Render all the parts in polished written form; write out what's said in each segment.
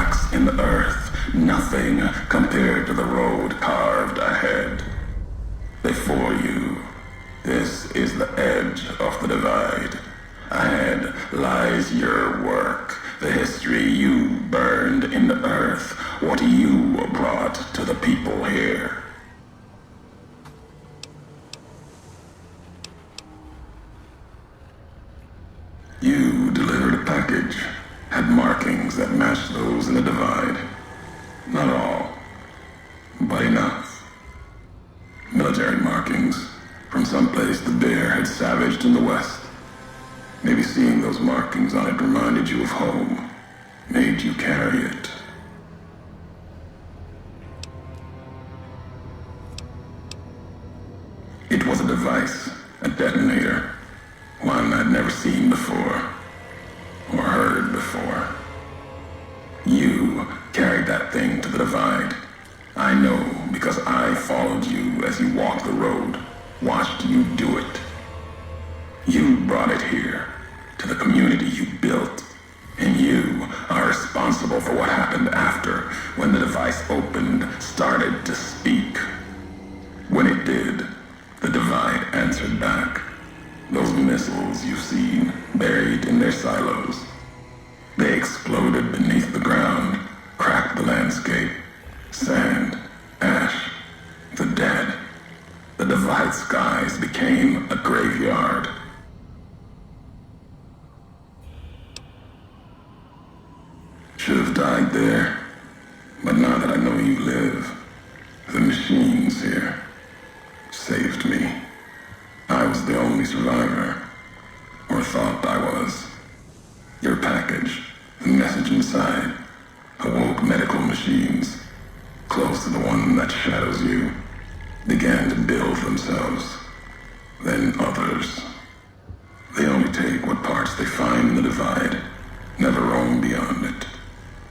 cracks in the earth, nothing compared to the road carved ahead. Before you, this is the edge of the divide. Ahead lies your work, the history you burned in the earth, what you brought to the people here. You delivered a package, had markings that matched those in the divide. Not all, but enough. Military markings from someplace the bear had savaged in the west. Maybe seeing those markings on it reminded you of home, made you carry it. It was a device, a detonator, one I'd never seen before, or heard before. You carried that thing to the divide. I know because I followed you as you walked the road, watched you do it. You brought it here, to the community you built, and you are responsible for what happened after, when the device opened, started to speak. When it did, the divide answered back. Those missiles you've seen, buried in their silos. They exploded beneath the ground, cracked the landscape. Sand, ash, the dead. The divide skies became a graveyard. Should have died there, but now that I know you live, the machines here saved me. I was the only survivor, or thought I was. Your package, the message inside, awoke medical machines, close to the one that shadows you, began to build themselves. Then others. They only take what parts they find in the divide, never roam beyond it.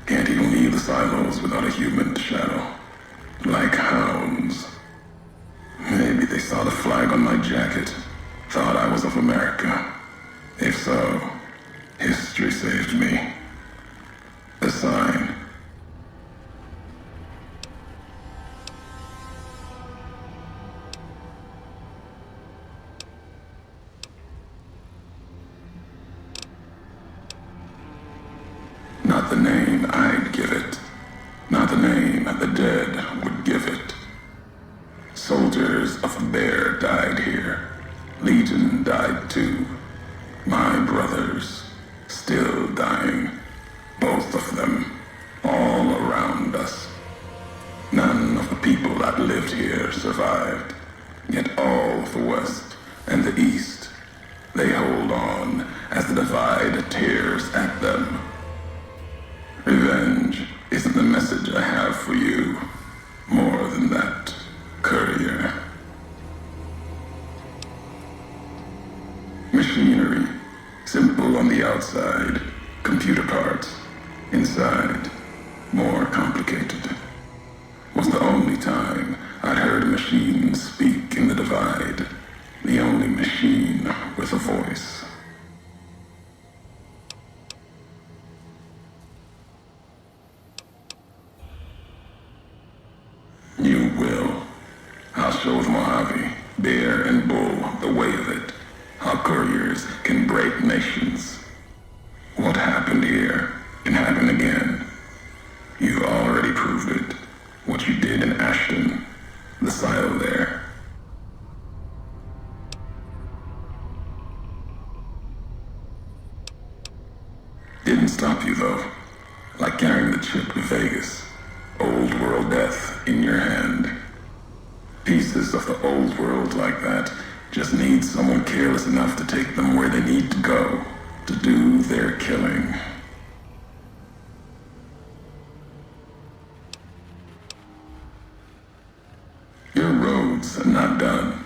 Can't even leave the silos without a human to shadow. Like hounds. Maybe they saw the flag on my jacket, thought I was of America. If so, history saved me. A sign. Not the name I'd give it. Not the name the dead would give it. Soldiers of the bear died here. Legion died too. My brothers, still dying. Both of them, all around us. None of the people that lived here survived. Yet all of the West and the East, they hold on as the divide tears at them. Revenge isn't the message I have for you. More than that, courier. Machinery, simple on the outside, computer parts. Inside, more complicated. Was the only time I'd heard a machine speak in the divide. The only machine with a voice. You will. I'll show the Mojave, Bear and Bull, the way of it. How couriers can break nations. What happened here can happen again. You already proved it. What you did in Ashton, the silo there. Didn't stop you though. Like carrying the chip to Vegas. Old world death in your hand. Pieces of the old world like that just need someone careless enough to take them where they need to go, to do their killing. Your roads are not done.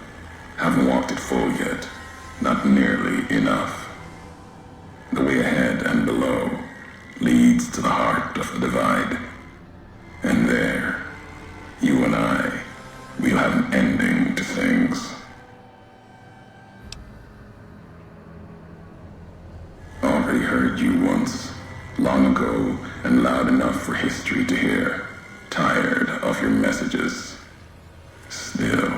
Haven't walked it full yet. Not nearly enough. The way ahead and below leads to the heart of the divide. And there, you and I, we'll have an ending to things. Already heard you once, long ago and loud enough for history. history to hear, tired of your messages. Still,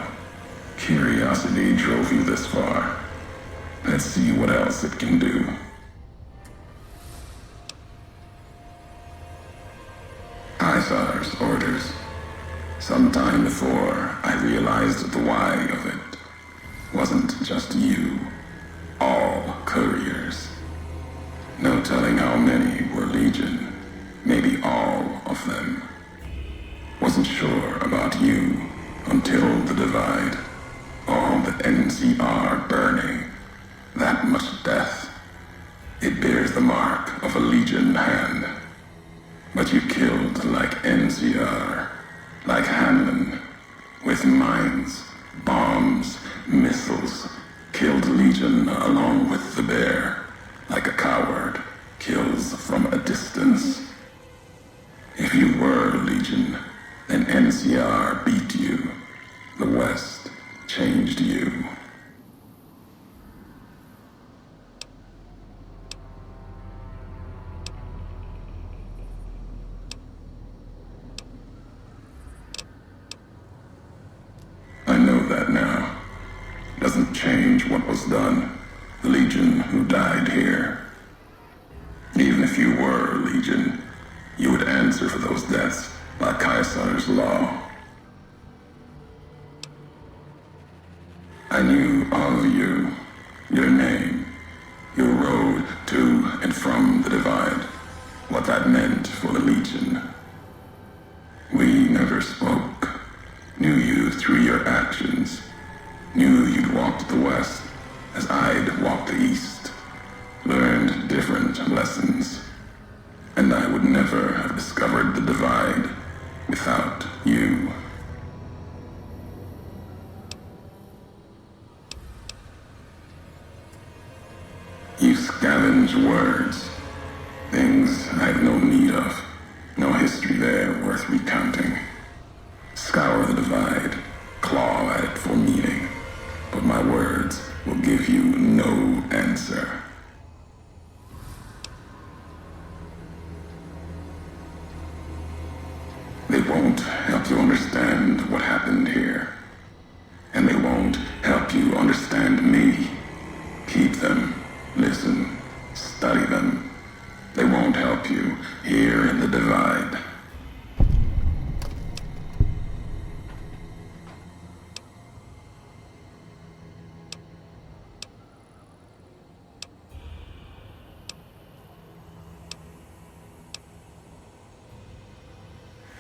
curiosity drove you this far. Let's see what else it can do. Caesar's orders. Sometime before I realized the why of it. Wasn't just you. All couriers. No telling how many were Legion. Maybe all of them. Wasn't sure about you until the Divide. All the NCR burning. That much death. It bears the mark of a Legion hand. But you killed like NCR, like Hanlon, with mines, bombs, missiles, killed Legion along with the bear, like a coward kills from a distance. If you were Legion, then NCR beat you. The West changed you. I know that now. Doesn't change what was done. The Legion who died here. Even if you were Legion, you would answer for those deaths by Caesar's law. I knew all of you, your name, your road to and from the Divide, what that meant for the Legion. We never spoke. Knew you through your actions. Knew you'd walked the West as I'd walked the East. Learned different lessons. And I would never have discovered the Divide without you. You scavenge words. Things I have no need of. No history there worth recounting. Scour the Divide, claw at it for meaning, but my words will give you no answer. They won't help you understand what happened here, and they won't help you understand me. Keep them, listen, study them. They won't help you here in the Divide.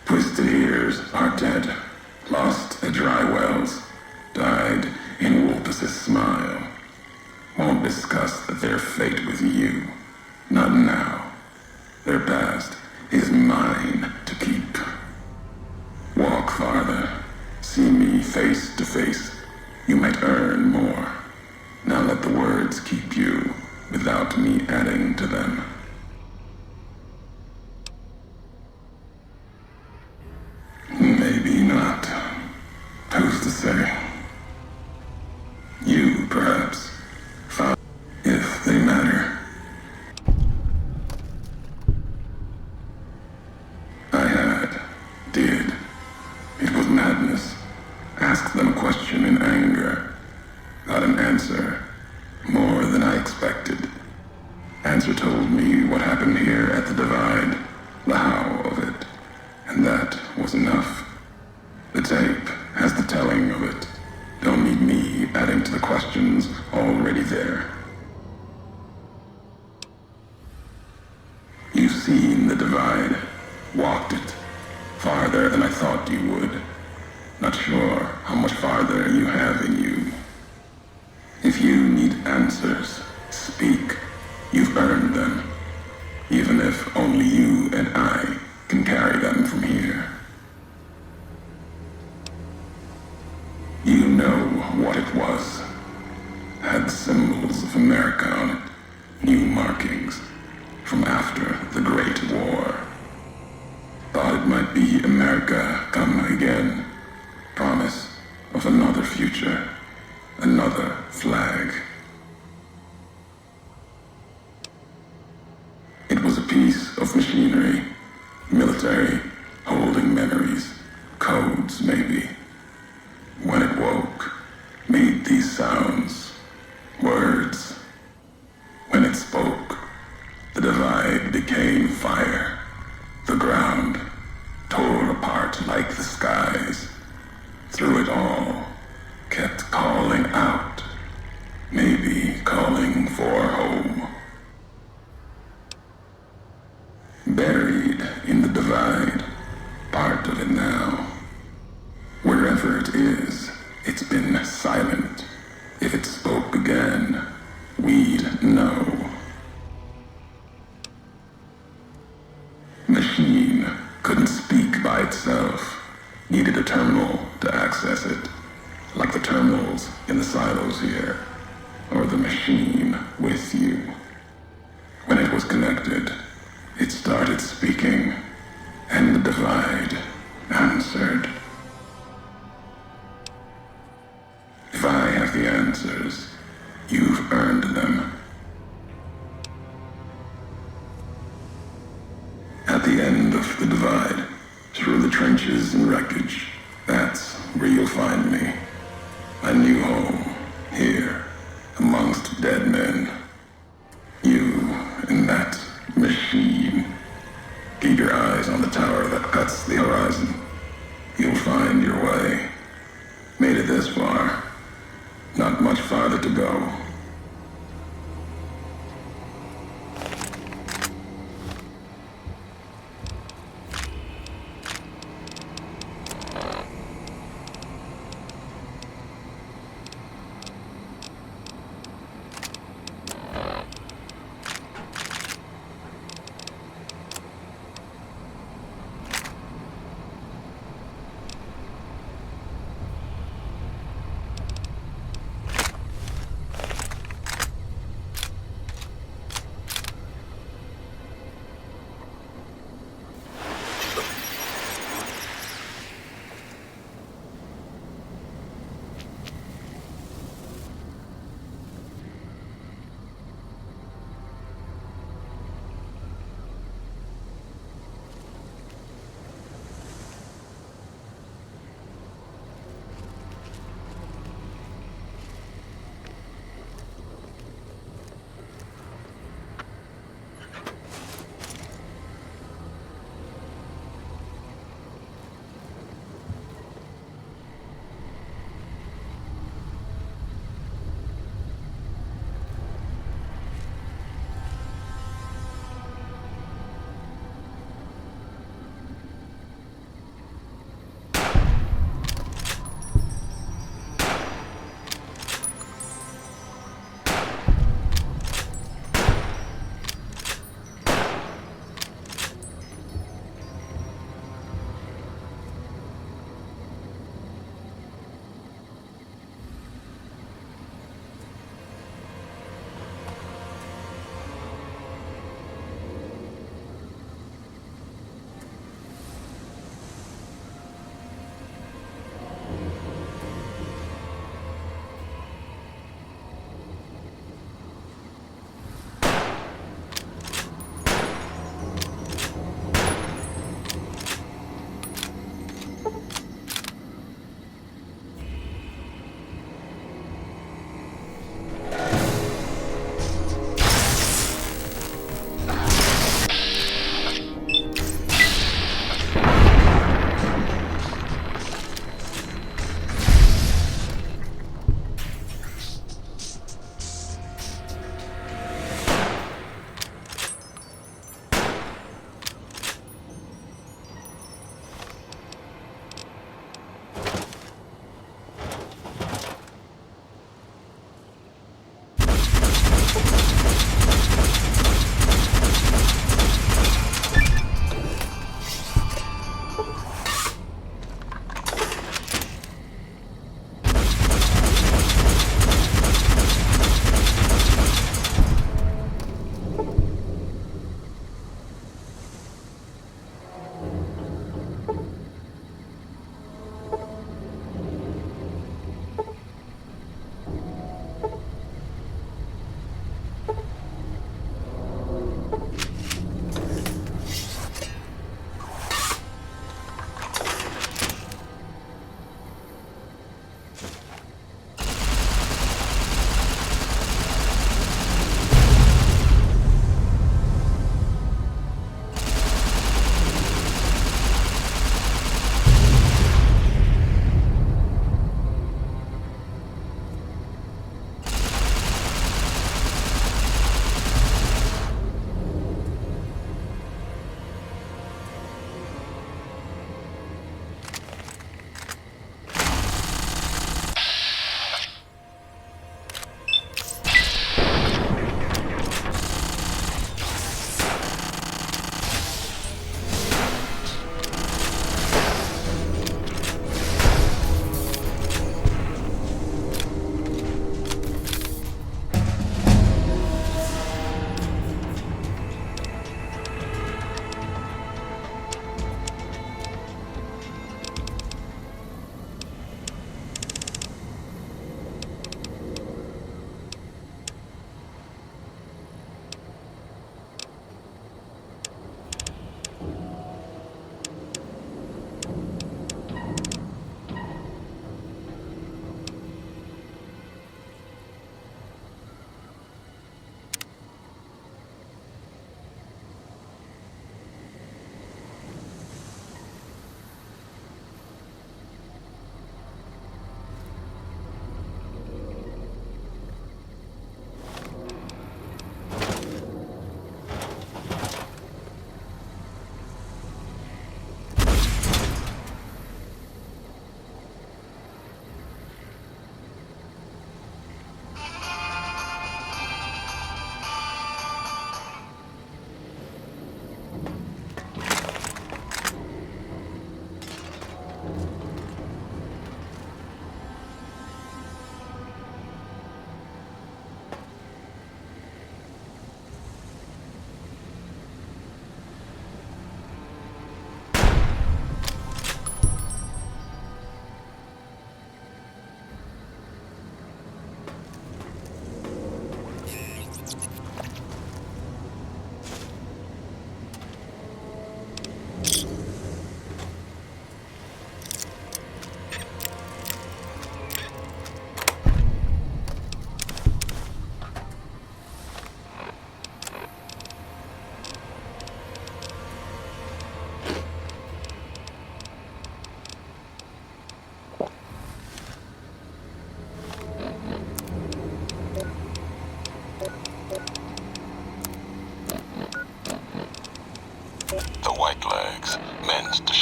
Twisted ears are dead, lost at dry wells, died in Wolpus's smile. Won't discuss their fate with you, not now. Their past is mine to keep. Walk farther, see me face to face. You might earn more. Now let the words keep you, without me adding to them. Maybe not. Who's to say? You, perhaps. If they matter. Did. It was madness. Asked them a question in anger. Got an answer. More than I expected. Answer told me what happened here at the Divide. The how of it. And that was enough. The tape has the telling of it. Don't need me adding to the questions already there. You've seen the Divide. Walked it. Farther than I thought you would. Not sure how much farther you have in you. If you need answers, speak. You've earned them. Even if only you and I can carry them from here. You know what it was. Had symbols of America on it. New markings. From after the Great War. Thought it might be America come again. Promise of another future. Another flag. It was a piece of machinery. Military, holding memories, codes maybe. When it woke, made these sounds, words. When it spoke, the divide became fire. The ground tore apart like the skies. Through it all, kept calling out, maybe calling for home. Buried in the divide, part of it now. Wherever it is, it's been silent. If it spoke again, we'd know. Machine couldn't speak by itself. Needed a terminal to access it. Like the terminals in the silos here. Or the machine with you. When it was connected, it started speaking. And the divide answered. If I have the answers, you've earned them. At the end of the divide, through the trenches and wreckage, that's where you'll find me. A new home, here, amongst dead men. You and that machine. Keep your eyes on the tower that cuts the horizon. You'll find your way. Made it this far. Not much farther to go.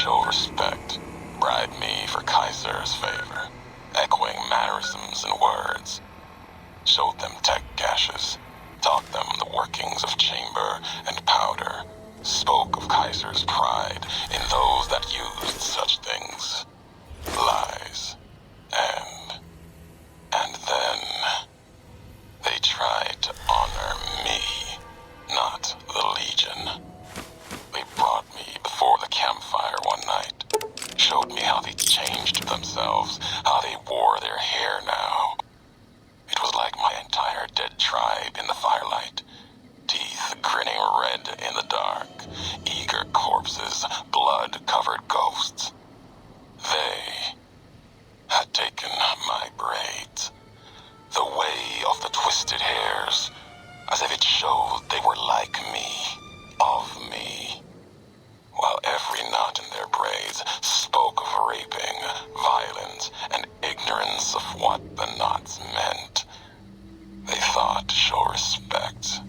show respect, bribe me for Kaiser's favor, echoing mannerisms and words. Showed them tech caches, taught them the workings of chamber and powder, spoke of Kaiser's pride in those that used such things. Lies. And then they tried to honor me, not the Legion. They brought me before the campfire one night, showed me how they changed themselves, how they wore their hair now. It was like my entire dead tribe in the firelight, teeth grinning red in the dark, eager corpses, blood-covered ghosts. They had taken my braids, the way of the twisted hairs, as if it showed they were like me, of me, while every knot in their braids spoke of raping, violence, and ignorance of what the knots meant. They thought to show respect.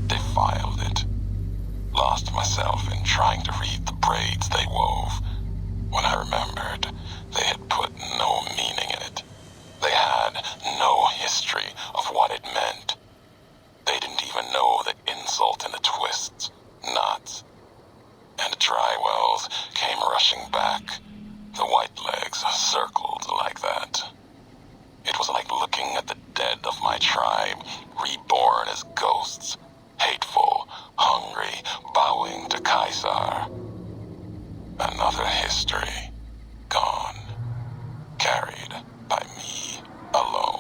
Defiled it. Lost myself in trying to read the braids they wove, when I remembered they had put no meaning in it. They had no history of what it meant. They didn't even know the insult in the twists, knots. And the dry wells came rushing back, the white legs circled like that. It was like looking at the dead of my tribe, reborn as ghosts, hateful, hungry, bowing to Kaiser. Another history, gone, carried by me alone.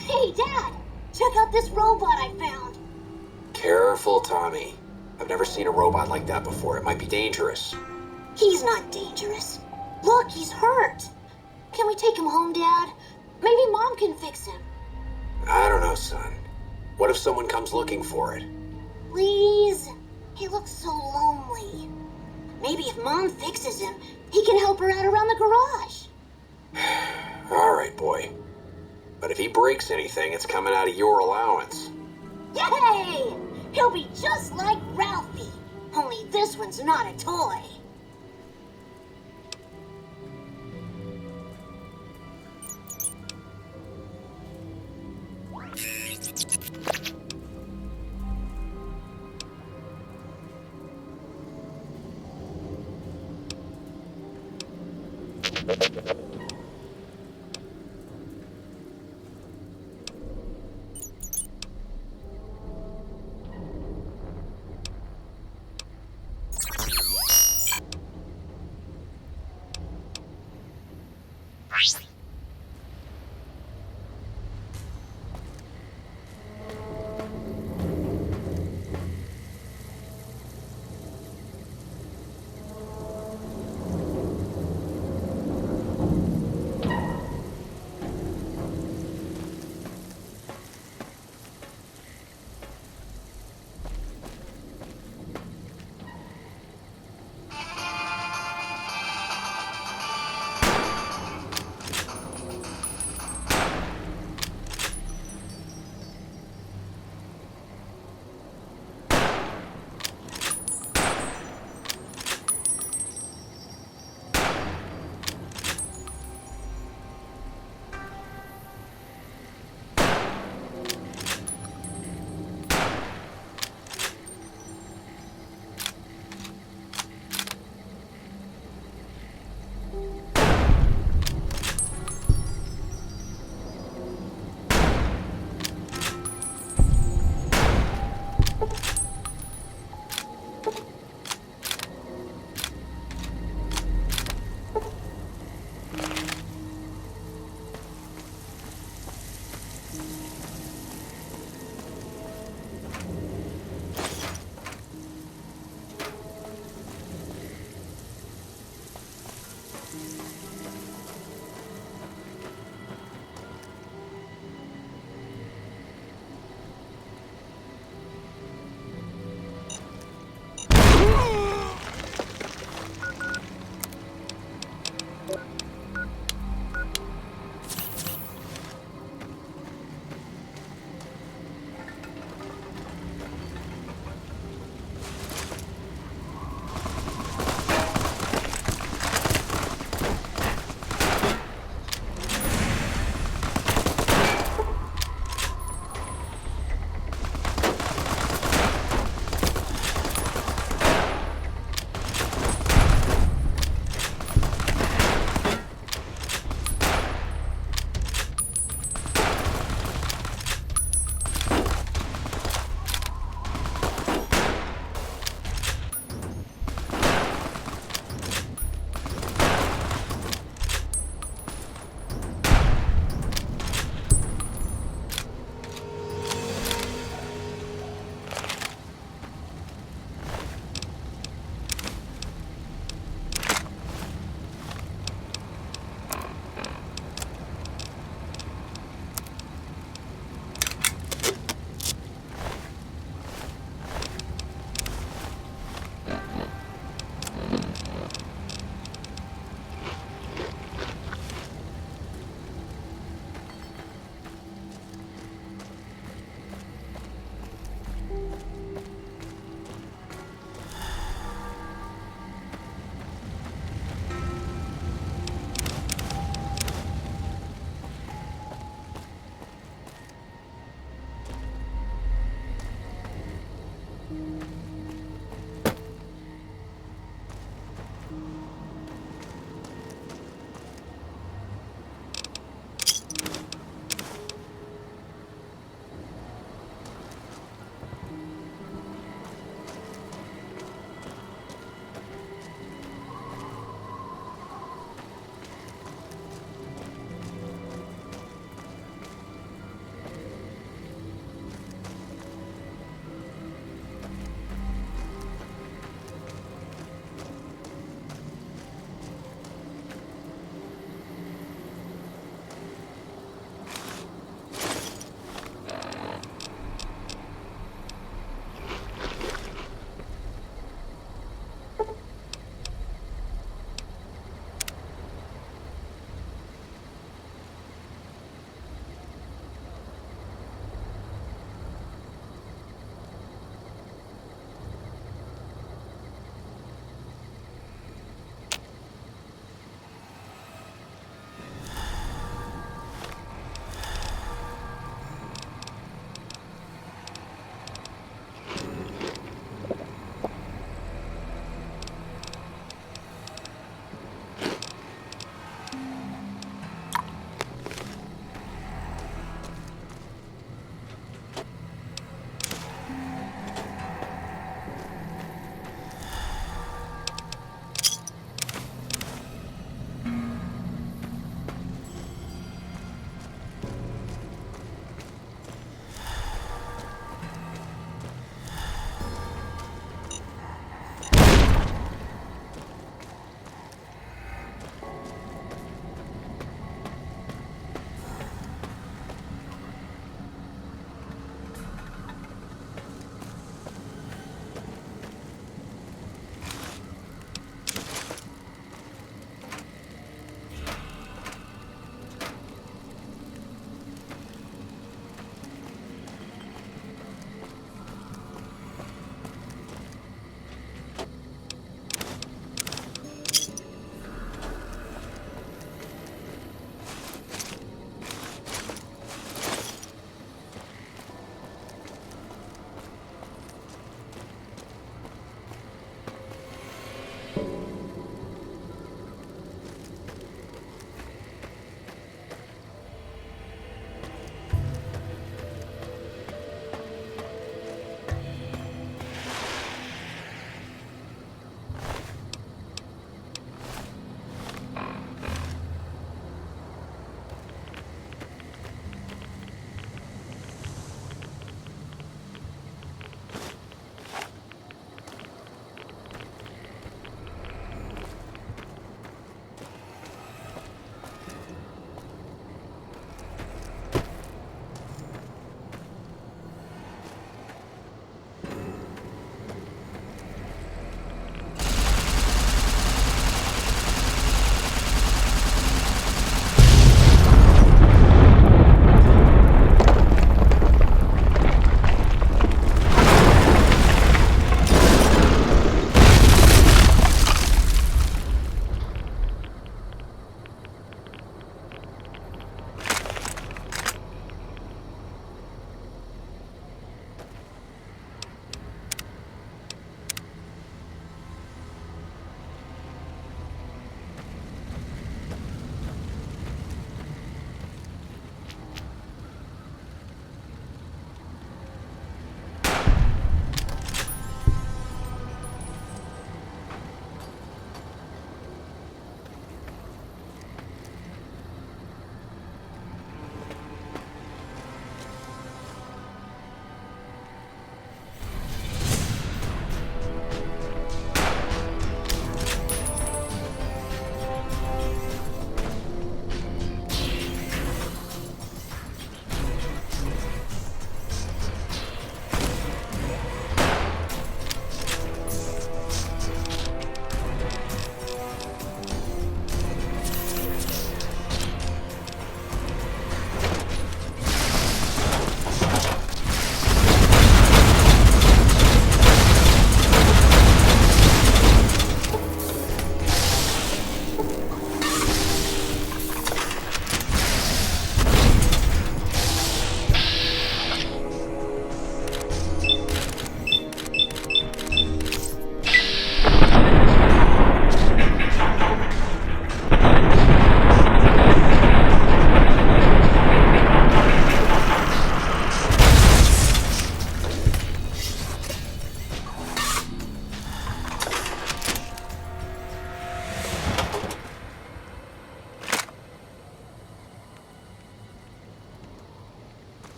Hey, Dad! Check out this robot I found! Careful, Tommy. I've never seen a robot like that before. It might be dangerous. He's not dangerous. Look, he's hurt. Can we take him home, Dad? Maybe Mom can fix him. I don't know, son. What if someone comes looking for it? Please? He looks so lonely. Maybe if Mom fixes him, he can help her out around the garage. All right, boy. But if he breaks anything, it's coming out of your allowance. Yay! He'll be just like Ralphie. Only this one's not a toy.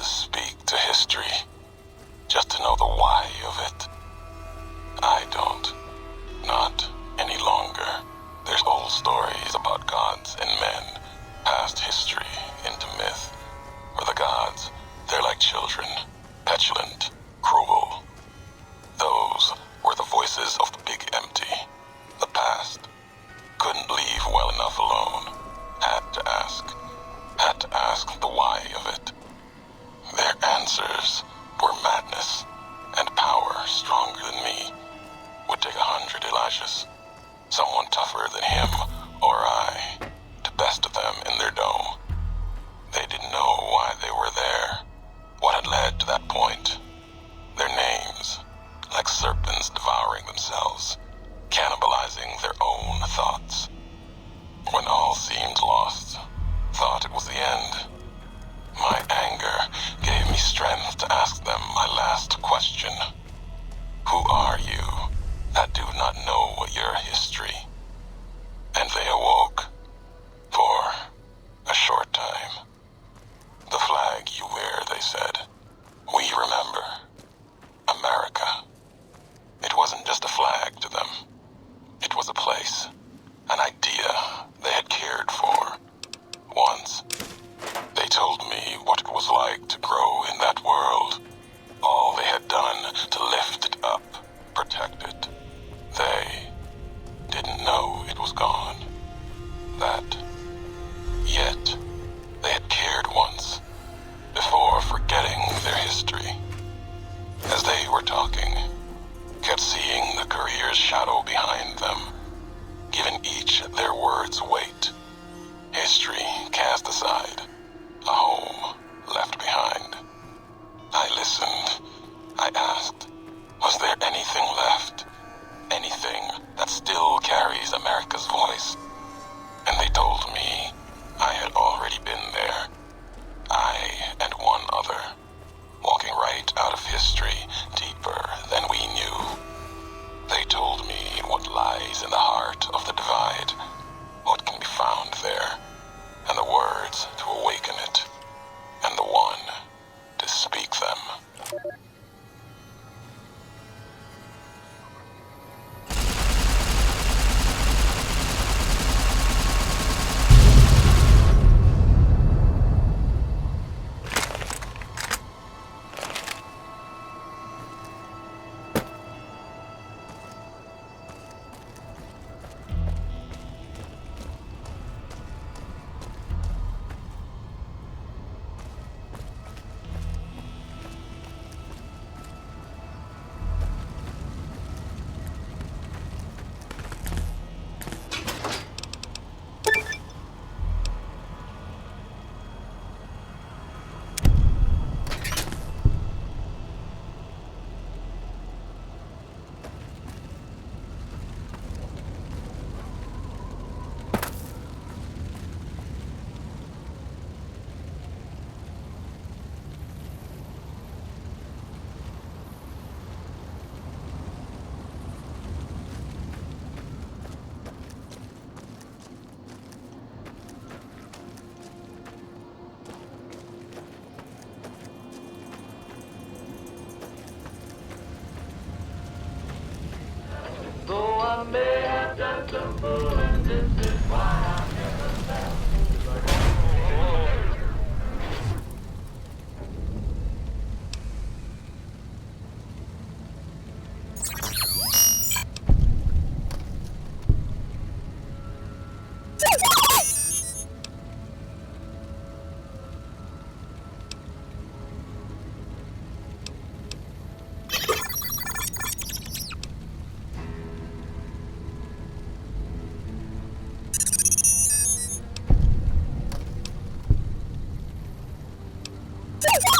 speak to history, just to know the why of it. I don't. Not any longer. There's old stories about gods and men, past history into myth. For the gods, they're like children, petulant, cruel. Those were the voices of the big empty. The past couldn't leave well enough alone. Had to ask the why of it. Their answers were madness and power stronger than me. Would take 100 Elishas, someone tougher than him or I, to best of them in their dome. They didn't know why they were there, what had led to that point. Their names, like serpents devouring themselves, cannibalizing their own thoughts. When all seemed lost, thought it was the end. My anger gave me strength to ask them my last question. Who are you that do not know your history? And they awoke for a short time. The flag you wear, they said, we remember. America. It wasn't just a flag to them. It was a place, an idea they had cared for. Once, they told me what it was like to grow in that world. All they had done to lift it up, protect it. They didn't know it was gone. Yet, they had cared once, before forgetting their history. As they were talking, kept seeing the career's shadow behind them, giving each their words weight. History cast aside, a home left behind. I listened. I asked, was there anything left? Anything that still carries America's voice? And they told me I had already been there. I and one other, walking right out of history deeper than we knew. They told me what lies in the heart of the divide, what can be found there, and the words to awaken it, and the one to speak them. Though I may have done some fooling, this is why I never felt. You